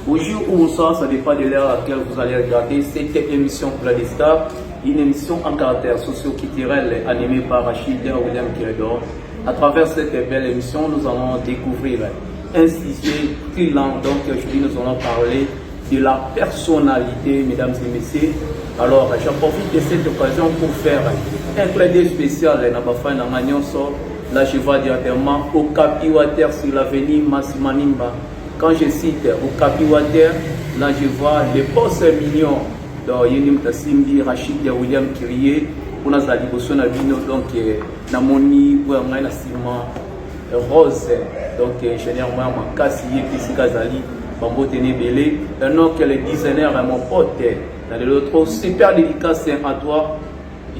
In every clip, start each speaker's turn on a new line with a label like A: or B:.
A: Au jour ou au soir, ça dépend de l'heure à laquelle vous allez regarder cette émission pour la Star, une émission en caractère socio-culturel animée par Rachid William Kiredor. À travers cette belle émission, nous allons découvrir un sujet client. Donc aujourd'hui, nous allons parler de la personnalité, mesdames et messieurs. Alors, j'en profite de cette occasion pour faire un clin d'œil spécial dans ma là, je vois directement au Capiwater sur l'avenue Massimanimba. Quand je cite au Capiwater, là, je vois les boss millions. Donc, Yenim Tassimbi, Rachid William Kirie, pour nous aller donc, Namoni, pour un ciment rose, donc, ingénieur Makassi, Pisi Kazali, Bambo Tenebele, un nom que le designer est mon pote. Dans l'autre, super dédicace à toi,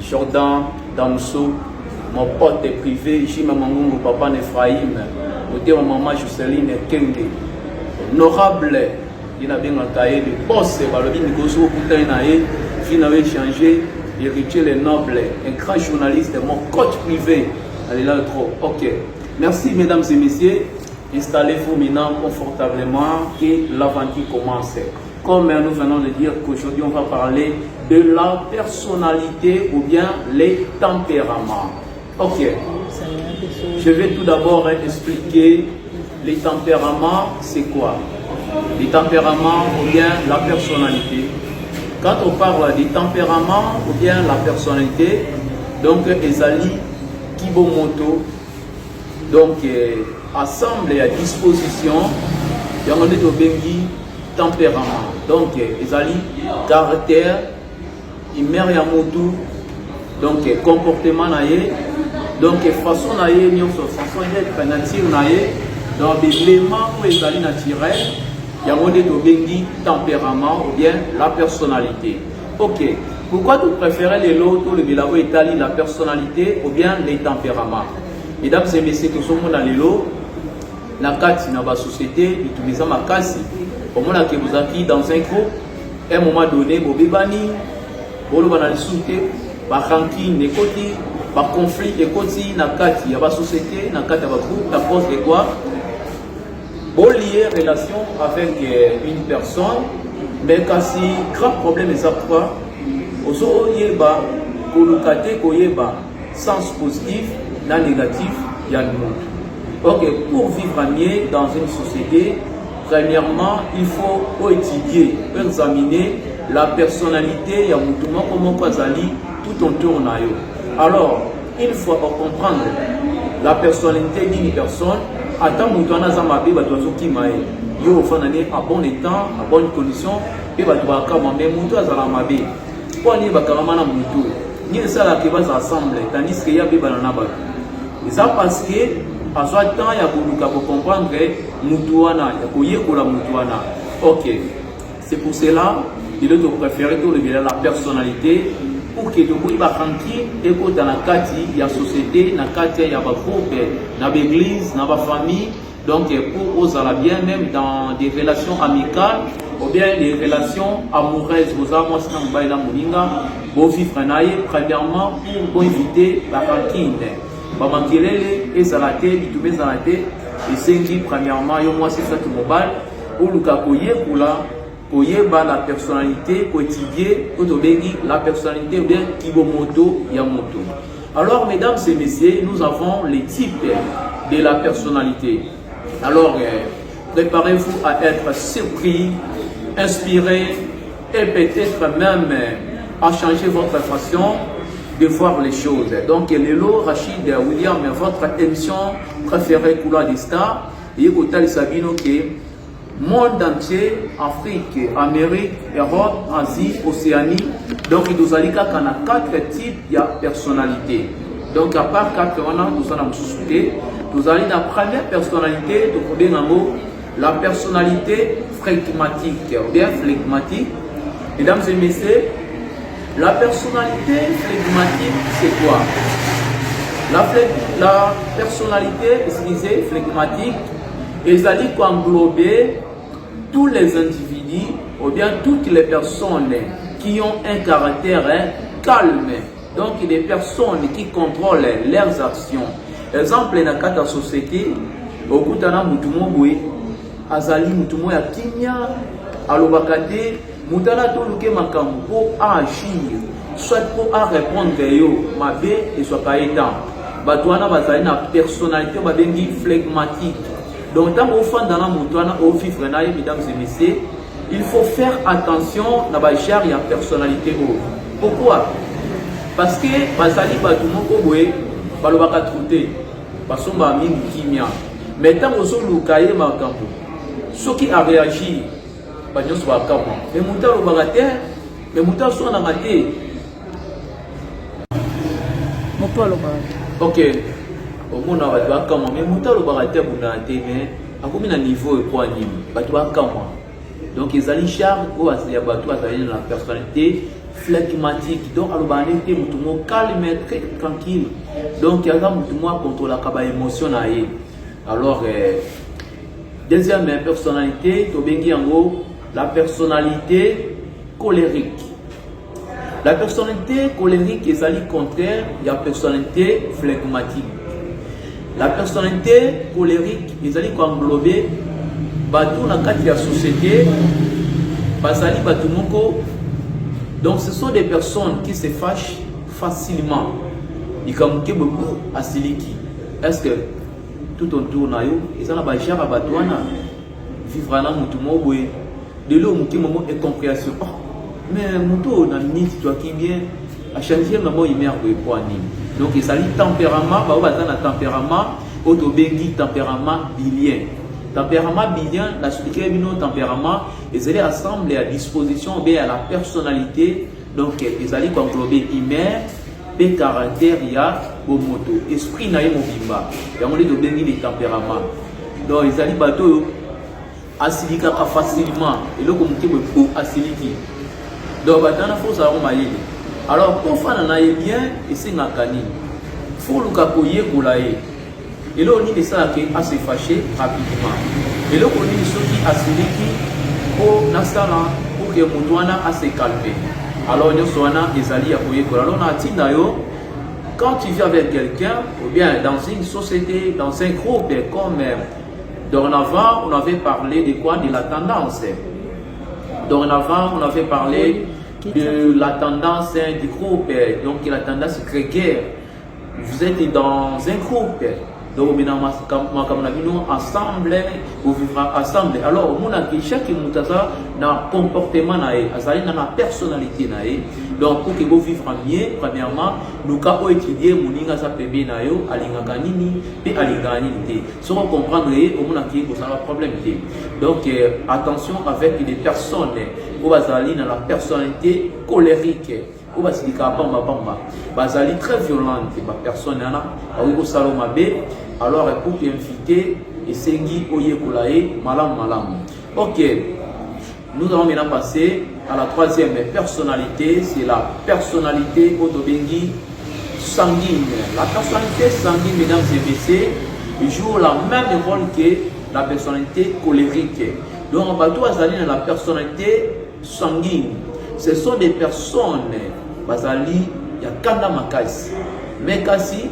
A: Jordan Damso, mon pote privé, Jima Mangungu, papa Nephraïm, côté maman Jocelyne Kenge, honorable, il a bien encaillé le boss, Balobi Nigoso, Koutainae, qui n'avait changé, héritier les nobles, un grand journaliste, mon coach privé, allez là trop, ok. Merci mesdames et messieurs, installez-vous maintenant confortablement et l'aventure commence. Comme nous venons de dire qu'aujourd'hui on va parler de la personnalité ou bien les tempéraments. Ok, je vais tout d'abord expliquer les tempéraments, c'est quoi? Les tempéraments ou bien la personnalité. Quand on parle des tempéraments ou bien la personnalité, donc Ezali Kibomoto, donc assemble à disposition, Yamane Tobengi tempérament. Donc Ezali caractère, Imer Yamotu, donc comportement naïe, donc façon naïe, façon d'être nature naïe, donc l'élément où Ezali naturel, Yamane Tobengi tempérament ou bien la personnalité. Ok, pourquoi tu préfères les lots, le bilabo Italie, la personnalité ou bien les tempéraments? Mesdames et messieurs, tout le monde dans les lots, la carte dans la société, utilisant ma casse. Au moment que vous êtes dans un groupe, à un moment donné, vous avez bani, vous avez souté, par ranking, des côtés, par conflit, des côtés, la carte, il y a la société, la carte, il y a le groupe, la cause de quoi? Vous liez relation avec une personne, mais quand si grand problème est à quoi? Vous avez sens positif, non négatif, il y a le monde. Ok, pour vivre mieux dans une société, premièrement, il faut étudier, examiner la personnalité, il y a comment tout autour. Alors, il faut comprendre la personnalité d'une personne. Attends, Moutouana Zamabe, il faut à bon état, à bonne condition, et il faut que Moutou Azalamabe. Pour aller à Moutou, ni ça là qui va s'assembler, tandis qu'il y a des bananes. Et ça parce que, à ce temps, il y a pour comprendre que Moutouana, il y a Moutouana. Ok, c'est pour cela qu'il est préféré la personnalité pour que tu sois tranquille et que dans la carte, il y a la société, dans la carte, il y a le groupe, dans l'église, dans la famille. Donc, pour oser bien, même dans des relations amicales ou bien des relations amoureuses, vous avez moi, c'est un moninga, vous vivre premièrement pour éviter la rancune. Bamankelele et Zalate, Bitoubé Zalate, et Sengi, premièrement, moi c'est ça tout mobile, ou Luka Koyeba la personnalité, quotidienne, la personnalité ou bien Kibomoto Yamoto. Alors, mesdames et messieurs, nous avons les types de la personnalité. Alors, préparez-vous à être surpris, inspiré et peut-être même à changer votre façon de voir les choses. Donc, Lelo, Rachid, William, votre émission préférée Couleur des Stars, et Kotal Sabino qui est monde entier, Afrique, Amérique, Europe, Asie, Océanie. Donc, nous allons avoir 4 types de personnalités. Donc, à part 4, nous allons souhaiter. Nous allons la première personnalité, la personnalité flegmatique, ou bien flegmatique. Mesdames et messieurs, la personnalité flegmatique, c'est quoi? La personnalité, excusez, flegmatique, elle dit qu'englober tous les individus ou bien toutes les personnes qui ont un caractère calme, donc des personnes qui contrôlent leurs actions. Exemple, dans la société, au Koutana Moutoumouboui, azali mutumo ya kimia alobakate mutala to luke makambo po agir soit pour répondre yo mabe et soit pas étant batwana bazali na personnalité babengi flegmatique donc tant au fond dans la mutwana au vivre na mesdames et messieurs il faut faire attention na ba genre ya personnalité o pourquoi parce que bazali batumo ko boye balobaka trouter basomba mingi kimia mais tant ozo lukaye makambo soki a réagi bagnos ba kama mais mutalo bagate mais mutalo so na maté
B: mutalo ba
A: ok au monde va ba kama mais mutalo bagate bunate mais akomi na niveau e quoi nini batu ba kama donc ils allaient charme ou ya batu azali na personnalité flegmatique donc alobane te mutumo calme très tranquille donc il y a mutumo à contrôler la émotion na ye alors deuxième personnalité tobengi yango la personnalité colérique. La personnalité colérique est ali contraire à la personnalité flegmatique. La personnalité colérique est ali englober batou na kati ya société basali batou moko. Donc ce sont des personnes qui se fâchent facilement. Ikamuke beaucoup asiliki. Est-ce que tout autour na yo ezala ba jara batwana vivre na mutu mo boye de l'eau muki momo et compréhension oh mais mutu na minute toi qui bien a changer maman humeur ko epwani donc ezali tempérament ba bazana tempérament auto bengi tempérament bilien la expliquer bino tempérament ezali assemblé à disposition bien à la personnalité donc ezali englober humeur et caractère ya bomoto esprit na ye mobimba yango le bengi les tempéraments donc ils ali bato asilika facilement et le comme que pour asiliki donc batana faut ça on maïli alors pour faire na ye bien et c'est ngakani faut le kakoye kolaye et là on dit ça que à se fâcher rapidement et là on dit ceux qui asiliki pour nasala pour que mutwana à se calmer. Alors, nous alors, quand tu vis avec quelqu'un, ou bien dans une société, dans un groupe, comme dorénavant, on avait parlé de quoi? De la tendance. Dorénavant, on avait parlé de la tendance du groupe, donc la tendance grégaire. Vous êtes dans un groupe. Donc, ensemble, vous vivrez ensemble. Alors, chaque mutasa na comportement nae, azali na personnalité nae. Donc, pour que vous vivre mieux, premièrement, nous avons étudié muninga sa bébé nayo, alinga kanini, et alinga kanini. Si on comprendre, au moins qui vous avez problème. Donc, attention avec les personnes, où azali na la personnalité colérique. Ou basilika bamba bamba bazali très violente ba personne ana au saloma be alors pour inviter et sengi oyekulae malam malam. OK, nous allons maintenant passer à la troisième personnalité, c'est la personnalité otobengi sanguine. La personnalité sanguine, mesdames et messieurs, joue la même rôle que la personnalité colérique. Donc bato azali na la personnalité sanguine. Ce sont des personnes bazali ya kanda makasi mais kasi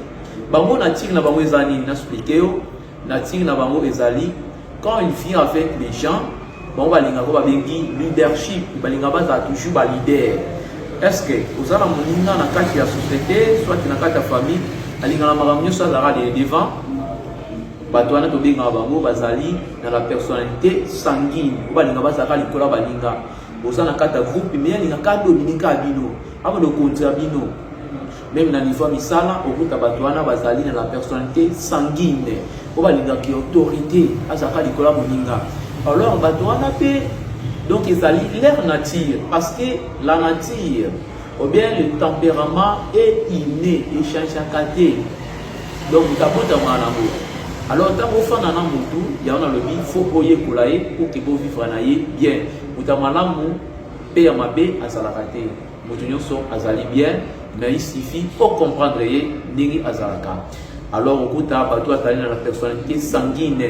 A: bango na tir na bango ezali na expliquer na tir na bango ezali quand il vient avec les gens bango balinga ko babengi leadership balinga baza toujours ba leader. Est-ce que ozala moninga na kati ya société soit na kati ya famille alinga na makambo nyonso azala devant bato wana to benga bango bazali na la personnalité sanguine balinga bazaka likola balinga ozana kata groupe mais alinga ka dominika bino abo de kontra bino même na niveau misala okuta bato wana bazali na la personnalité sanguine o balinga ki autorité azaka likola moninga alors bato wana pe donc ezali leur nature parce que la nature ou bien le tempérament est inné et change à côté donc tabota mwanango. Alors, tant que vous avez mutu, il y a un lobby, il faut oyer kulaye pour que vous vivre bien. Vous avez malamu, paye ma bé à salakate. Mutunyo so azali bien, mais il suffit pour comprendre n'ingi azalaka. Alors, au bout de la personnalité sanguine,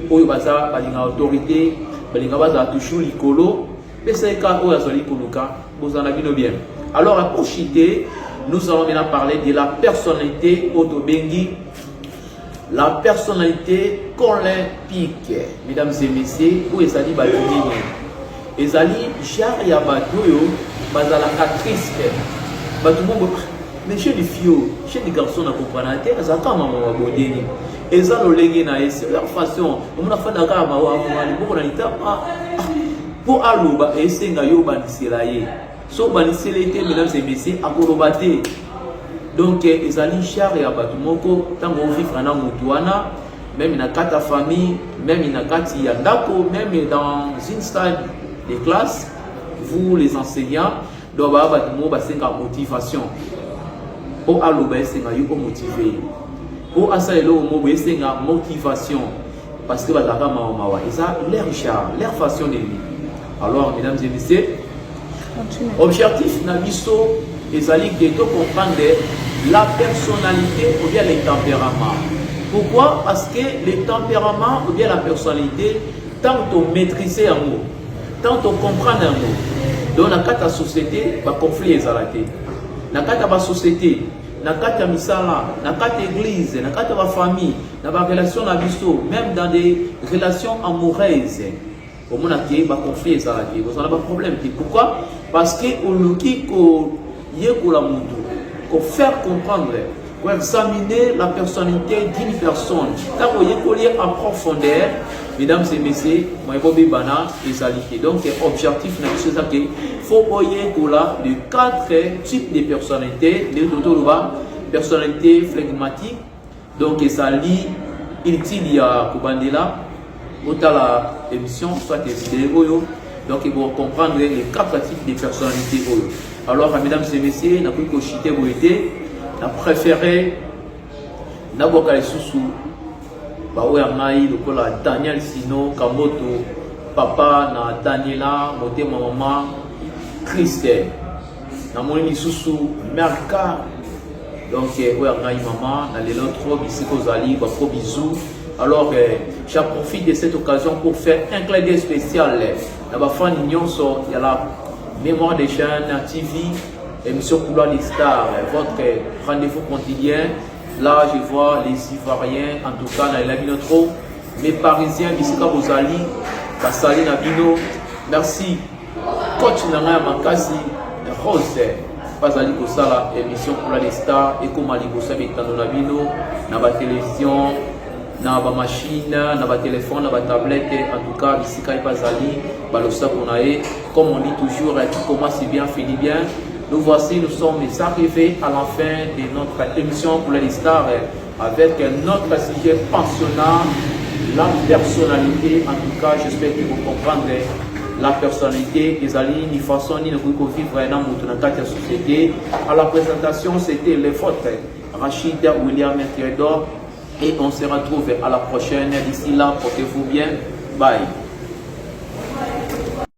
A: où il y a autorité, il y a toujours l'icolo, mais c'est le cas où il y a l'icoloka, vous en avez bien. Alors, pour chiter, nous allons maintenant parler de la personnalité autobengi la personnalité olympique. Mesdames et messieurs, où ezali batini ezali genre ya batoyo bazalaka triste bato bongo mais chez les filles chez les garçons na comprendre te azaka mama mabodeni eza lolenge na ese leur façon on a fait d'accord ma wa beaucoup na litapa pour aloba esenga yo banisela ye so banisela te mesdames et messieurs akoloba te donc ezali char ya bato moko tango vivre na mutu wana même na kata famille même na kati ya ndako même dans une salle de classe vous les enseignants donc bato mo basenga motivation o aloba esenga yo motiver o asalelo mo esenga motivation parce que bazaka mawa eza leur char leur façon de vivre. Alors mesdames et messieurs, objectif na biso ezali de comprendre la personnalité ou bien les tempéraments. Pourquoi? Parce que les tempéraments ou bien la personnalité, tant on maîtrise un mot, tant on comprend un mot, dans la société, va conflit les arrêtés. Dans la société, dans la misala, dans l'église, dans la famille, dans la relation même dans des relations amoureuses. Au monde qui va conflit les arrêtés. Vous avez un problème. Pourquoi? Parce que pour faire comprendre, pour examiner la personnalité d'une personne. Quand vous voyez en profondeur, mesdames et messieurs, donc objectif, c'est qu'il faut voyer de 4 types de personnalités. Personnalité flegmatique, donc ça lit, il y a Kubandela, autant la émission, soit vidéo, donc il faut comprendre les 4 types de personnalités. Alors, mesdames et messieurs, nous avons chité vous été, nous avons préféré, nous avons Sousou, Daniel Sino, Kamoto, Papa, Daniela, Moté, Maman, Christelle, nous avons Sousou, Merka, donc, maman, dans les autres, bisous. Alors, je profite de cette occasion pour faire un clin d'œil spécial. Il y a la Mémoire des jeunes TV, émission Couloir des Stars, votre rendez-vous quotidien. Là, je vois les Ivoiriens, en tout cas, dans la Binotro, mes Parisiens, Bissika Bozali, Kassali Nabino. Merci. Coach Nanga Makasi, Rose, Bazali Kosala, émission Couloir des Stars, et comme Ali Bossa Betano Nabino, dans la télévision, dans la machine, dans le téléphone, dans la tablette, en tout cas, ici, quand il passe à l'île, comme on dit toujours, tout commence bien, finit bien. Nous voici, nous sommes arrivés à la fin de notre émission pour les stars avec notre sujet passionnant, la personnalité. En tout cas, j'espère que vous comprendrez la personnalité des alliés, ni façon, ni ne pouvez vivre dans la société. À la présentation, c'était les fautes. Rachid William Mercredor. Et on se retrouve à la prochaine. D'ici là, portez-vous bien. Bye.